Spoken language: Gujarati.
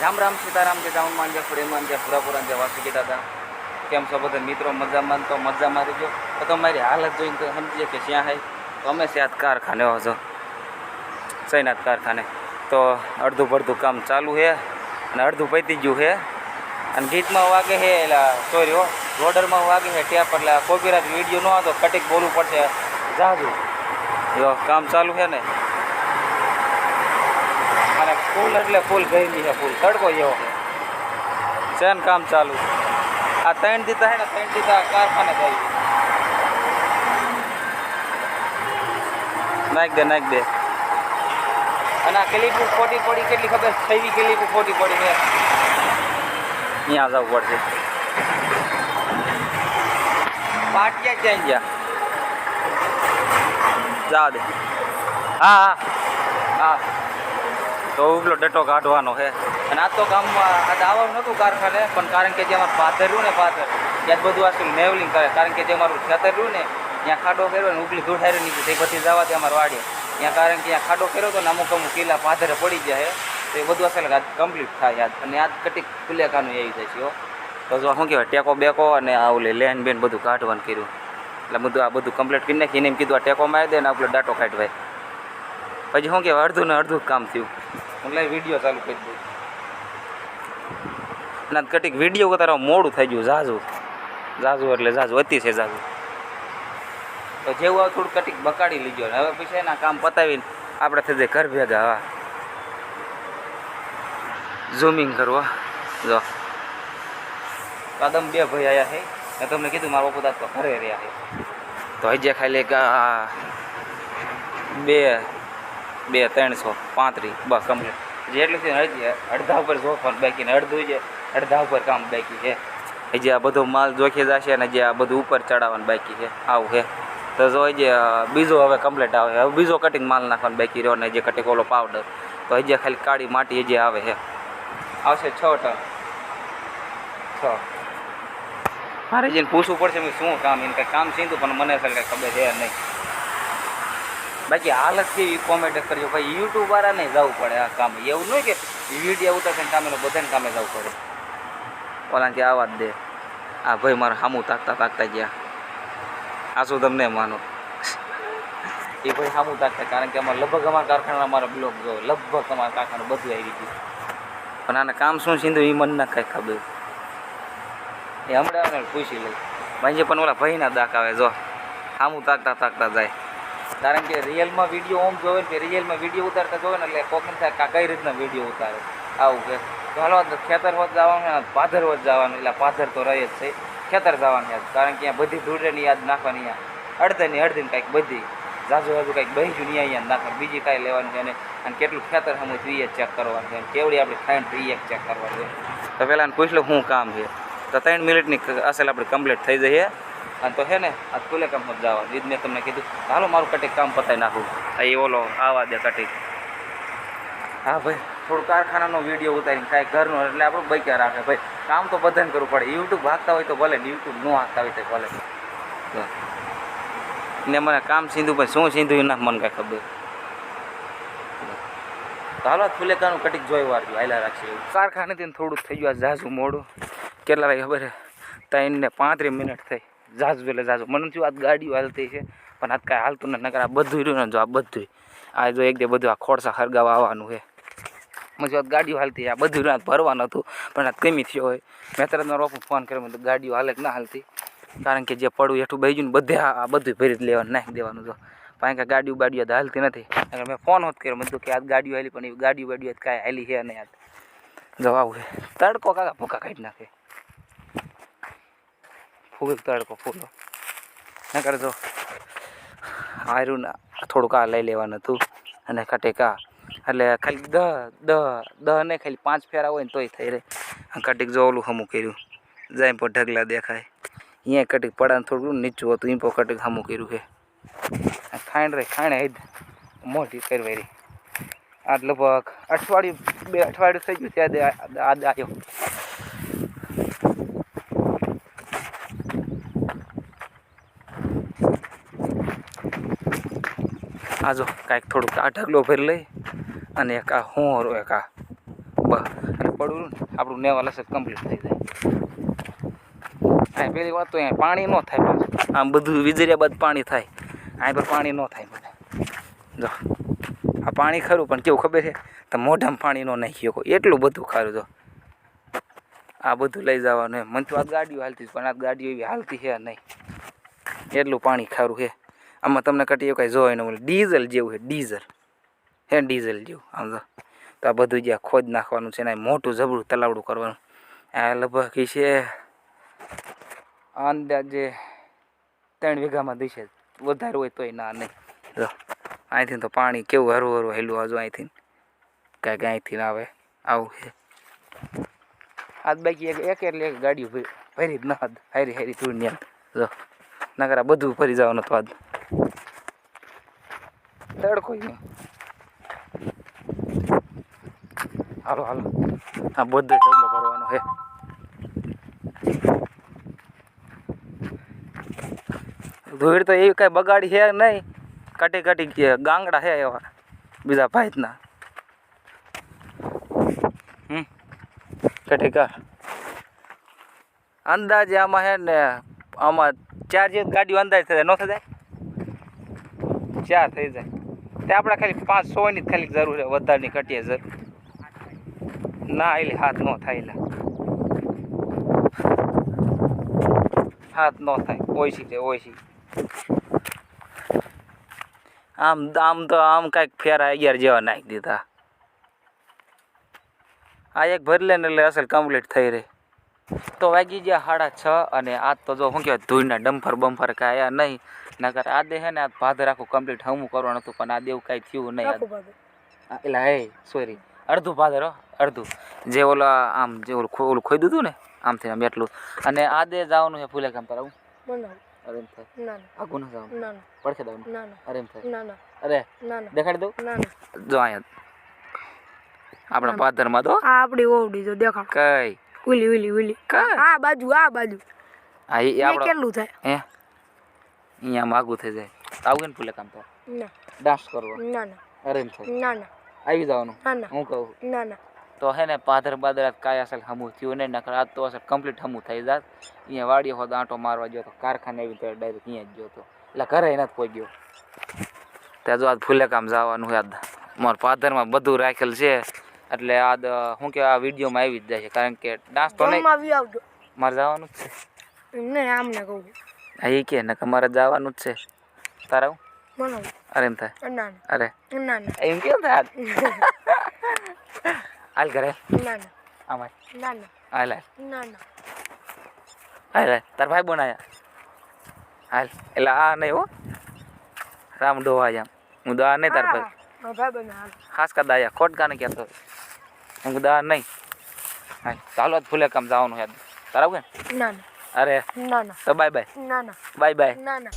રામ રામ સીતારામ જે ટાઉનમાં જે ફળીમાં જે પુરાપુરા જે વાસી ગયા હતા કેમ છો બધા મિત્રો મજામાં તો મજામાં રહેજો તો તમારી હાલત જોઈને તો સમજીએ કે શ્યાં હે તો અમે સ્યાદ કારખાને છો સૈનાથ કારખાને તો અડધું પડધું કામ ચાલુ છે અને અડધું પતી ગયું છે અને ગીતમાં વાગે છે એટલે સોરી હો રોડરમાં વાગે છે ટેપ એટલે કોપીરાઇટ વિડીયો ન હતો કટિંગ બોલવું પડશે જાજુ જો કામ ચાલુ છે ને અને ફૂલ એટલે ફૂલ ગરમી છે ફૂલ તડકો જેવો છે ને કામ ચાલુ આ 3 દીતા છે ને 3 દીતા કારખાને જાય નાખ દે અને આ ક્લિપ ખોટી પડી કેટલી ખબર 6 ક્લિપ ખોટી પડી છે અહીંયા જવું પડશે પાટિયા ક્યાં ગયા જા દે હા તો ઉપલો ડટો કાઢવાનો છે અને આ તો ગામમાં આ આવવાનું નહોતું કારખાને પણ કારણ કે જે અમારું પાથર રહ્યું ને પાથર ત્યાં બધું આ નેવલિંગ કરે કારણ કે જે અમારું ખેતર રહ્યું ને ત્યાં ખાડો કર્યો ને ઉપલી ધૂળારી નીકળી તે પછી જવા તે અમારે વાડીએ ત્યાં કારણ કે ત્યાં ખાડો કર્યો હતો ને અમુક કિલ્લા પાથરે પડી જાય તો એ બધું અસલ કમ્પ્લીટ થાય યાદ અને યાદ કટીક ખુલ્લેખાનું એવી થાય છે તો જો શું કહેવાય ટેકો બેકો અને આ ઓલી લેન બેન બધું કાઢવાનું કર્યું એટલે બધું આ બધું કમ્પ્લીટ કરી નાખીને એમ કીધું આ ટેકો મારી દે ને આપણો ડાટો કાઢવાય પછી શું કહેવાય અડધું ને અડધું કામ થયું એટલે વિડીયો ચાલુ કરી દઉં અને કટીક વિડીયો ઉતારવા મોડું થઈ ગયું જાજુ એટલે જાજુ અતિશય જાજુ તો જેવું થોડું કટીક બકાડી લીધો હવે પછી એના કામ પતાવીને આપણે થઈ જાય ઘર ભેગા હા ઝૂમિંગ કરવા જો કદમ 2 ભાઈ આવ્યા છે મેં તમને કીધું મારા બાપુ દાદ તો ઘરે રહ્યા છે તો હજી ખાલી 2,335 બસ કમ્પ્લીટ જેટલું છે હજી અડધા ઉપર જોખવાનું બાકી ને અડધું છે અડધા ઉપર કામ બાકી છે હજી આ બધો માલ જોખી જશે અને જે આ બધું ઉપર ચડાવવાનું બાકી છે આવું છે તો જો હજી બીજો હવે કમ્પ્લીટ આવે હવે બીજો કટિંગ માલ નાખવાનું બાકી રહ્યો ને જે કટિંગ ઓલો પાવડર તો હજી ખાલી કાળી માટી હજી આવે છે આવશે 6 ટન 6 મારે જઈને પૂછવું પડશે મેં શું કામ એને કંઈ કામ સીધું પણ મને અસલ કંઈ ખબર છે નહીં બાકી હાલત કેવી કોમેન્ટ કરજો ભાઈ યુટ્યુબવાળા નહીં જવું પડે આ કામ એવું નહીં કે વિડીયો ઉતારશે કામે બધાને કામે જવું પડે ઓલા કે આવા જ દે આ ભાઈ મારે સામું તાકતા ગયા આ શું તમને માનો એ ભાઈ સામું તાકતા કારણ કે અમારે લગભગ અમારા કારખાના અમારા બ્લોક જો લગભગ અમારા કારખાનું બધું આવી ગયું પણ આને કામ શું સીધું એ મને ના કાંઈ ખબર એ હમણાં પૂછી લઈ ભાઈ પણ ઓલા ભાઈના દાખ આવે જો સામું તાકતા જાય કારણ કે રિયલમાં વિડીયો ઓમ જોવે ને કે રિયલમાં વિડીયો ઉતારતા જોવે ને એટલે કોકને થાય કઈ રીતના વિડીયો ઉતારે આવું કે તો હાલો ખેતર હોત જવાનું પાથર હોત જવાનું એટલે પાથર તો રહે જ છે ખેતર જવાનું યાદ કારણ કે અહીંયા બધી ધૂળની યાદ નાખવાની અહીંયા અડધીને કંઈક બધી જાજુ કંઈક બહીજું નહીં અહીંયા નાખવાનું બીજી કાંઈ લેવાનું છે અને કેટલું ખેતર સમું એ ચેક કરવાનું છે કેવડી આપણી ખાંડ તો એ ચેક કરવાનું છે તો પહેલાં પૂછ લો શું કામ છે તો 3 મિનિટની અસલ આપણે કમ્પ્લીટ થઈ જઈએ અને તો છે ને આ ખુલ્લે કામ જ જવાનું એ જ મેં તમને કીધું હાલો મારું કટીક કામ પતાવી નાખું એ ઓલો આવા દે કટીક હા ભાઈ થોડું કારખાનાનો વિડીયો ઉતારીને કાંઈ ઘરનો એટલે આપણું બૈકા રાખે ભાઈ કામ તો બધાને કરવું પડે યુટ્યુબ હાંકતા હોય તો ભલે ને યુટ્યુબ ન હાંકતા હોય તો ભલે ને મને કામ સીધું પણ શું સીધું એના મને કાંઈ ખબર તો હાલો ખુલ્લે કામનું કટીક જોઈ વાળજો હાલા રાખશે એવું કારખાનેથી થોડુંક થઈ ગયું આ ઝાઝું મોડું કેટલા વાગે ખબર છે 3 ને 35 મિનિટ થઈ જાજુ એટલે જાજુ મને થયું આ ગાડીઓ હાલતી છે પણ આજ કાંઈ હાલતું ને નકર આ બધું રહ્યું ને જો આ બધું આ જો એક દે બધું આ ખોડસા હરગાવા આવવાનું છે મને આ ગાડીઓ હાલતી આ બધું રાત ભરવાનું હતું પણ આ કમી થયો હોય મેં તરત મારો ફોન કર્યો તો ગાડીઓ હાલે કે ના હાલતી કારણ કે જે પડું હેઠું બેસી ગયું ને બધે આ બધું ભરી જ લેવાનું નાખી દેવાનું જો કારણ કે ગાડીઓ બાડીઓ તો હાલતી નથી એટલે મેં ફોન હોત કર્યો મેં કે આ ગાડીઓ હાલી પણ એ ગાડીઓ બાડીઓ કાંઈ હાલી છે નહીં યાદ જો આવું છે તડકો કાકા ભૂકા કાઢી નાખે ફૂલ તડકો ફૂલો ન કરજો આયરું થોડુંક આ લઈ લેવાનું હતું અને કટેકા એટલે ખાલી દહ ને ખાલી 5 ફેરા હોય ને તોય થઈ રહે કટીક જો ઓલું હમું કર્યું જાય પર ઢગલા દેખાય અહીંયા કટીક પડાને થોડું નીચું હતું એ પર કટીક હમું કર્યું છે ખાણે જ મોટી કરવારી આ લગભગ 2 અઠવાડિયું થઈ ગયું ત્યાં આવ્યો આ જો કાંઈક થોડુંક આ ઢગલો ભરી લઈ અને એક આ હોરો એક આ અને પડવું ને આપણું નેવા લસક કમ્પ્લીટ થઈ જાય. હા પેલી વાત તો અહીંયા પાણી ન થાય પાછું આમ બધું વીજળ્યા બાદ પાણી થાય અહીં પર પાણી ન થાય મને જો આ પાણી ખરું પણ કેવું ખબર છે તો મોઢામાં પાણી ન નાખી શકો એટલું બધું ખારું જો આ બધું લઈ જવાનું એમ મને તો આ ગાડીઓ હાલતી પણ આ ગાડીઓ એવી હાલતી છે નહીં એટલું પાણી ખારું છે આમાં તમને કટી એવું કાંઈ જોવાય ન મળે ડીઝલ જેવું છે ડીઝલ જેવું આમ જો તો આ બધું જ્યાં ખોદ નાખવાનું છે ને મોટું જબરું તલાવડું કરવાનું આ લગભગ છે અંદાજે 3 વીઘામાં દિશે વધારે હોય તોય ના નહીં જો અહીંથી તો પાણી કેવું હરવું હરવું હેલું હજુ અહીંથી કાંઈક અહીંથી આવે આવું છે આજ બાકી એક એટલે એક ગાડીઓ ભરી જ ન had હારી ધૂળની જો નકર આ બધું ભરી જવાનું તો આજ તડકો નહીં હાલો આ બધો ઢગલો ભરવાનો છે ધૂળ તો એવી કાંઈ બગાડી છે નહીં કટી ગાંગડા છે એવા બીજા ભાઈના કટી અંદાજે આમાં છે ને આમાં 4 જેવી ગાડીઓ અંદાજ થઈ જાય ન થઈ જાય 4 થઈ જાય તે આપણે ખાલી 500 ની ખાલી જરૂર છે વધારની કટીએ જરૂર ના એટલે હાથ ન થાય એટલે હાથ ન થાય ઓછી આમ તો કાંઈક ફેરા 11 જેવા નાખી દીધા આ એક ભરી લે ને એટલે અસલ કમ્પ્લીટ થઈ રહી તો વાગી ગયા 6:30 અને આજ તો જો શું કહેવાય ધૂળના ડમ્ફર કાંઈ આયા નહીં નકર આ દે છે ને આ ભાદર આખું કમ્પ્લીટ હમું કરવાનું હતું પણ આ દેવું કાંઈ થયું નહીં એટલે સોરી અડધું ભાદર અડધું જે ઓલા આમ જે ઓલું ખોઈ દીધું ને આમથી આમ એટલું અને આ દે જવાનું છે ફૂલે કામ તારું અરે એમ થાય આગું ના જવાનું પડખે જવાનું અરે એમ થાય અરે દેખાડી દઉં જો અહીંયા આપણા પાદરમાં તો આ આપડી ઓવડી જો દેખાડ કઈ ઉલી આ બાજુ આ એ આપણો કેટલું થાય હે અહીંયા માગું થઈ જાય આવું ને ફૂલે કામ તો ના ડાન્સ કરવો ના અરે એમ થાય ના આવી જવાનું ના હું કહું ના તો હે ને પાદર કાંઈ અસલ હમું થયું નહીં નકર આજ તો અસલ કમ્પ્લીટ હમું થઈ જાત અહીંયા વાડીઓ હોત આંટો મારવા ગયો તો કારખાને એવી તો ડાયરેક્ટ અહીંયા જ ગયો તો એટલે ઘરે નથી પહોંચ્યો ત્યાં જો આજ ફૂલે કામ જવાનું યાદ મારા પાદરમાં બધું રાખેલ છે એટલે આજ શું કે આ વિડીયોમાં આવી જ જાય છે કારણ કે ડાન્સ તો નહીં આવજો મારે જવાનું જ છે નહીં આમને કહું હા એ કે ને મારે જવાનું જ છે તારા મને અરે એમ થાય ના અરે ના એમ કેમ થાય હાલ ઘરે ના આમાં ના હાલ ના હાલ તાર ભાઈ બનાયા હાલ એટલે આ નહીં હો રામ ડોવા આમ હું દા નહીં તાર ભાઈ ભાઈ બના ખાસ કા દાયા ખોટ ગાને કહેતો હું દા નહીં હા ચાલો જ ફૂલે કામ જવાનું યાદ તારા કે ના અરે ના તો બાય ના બાય ના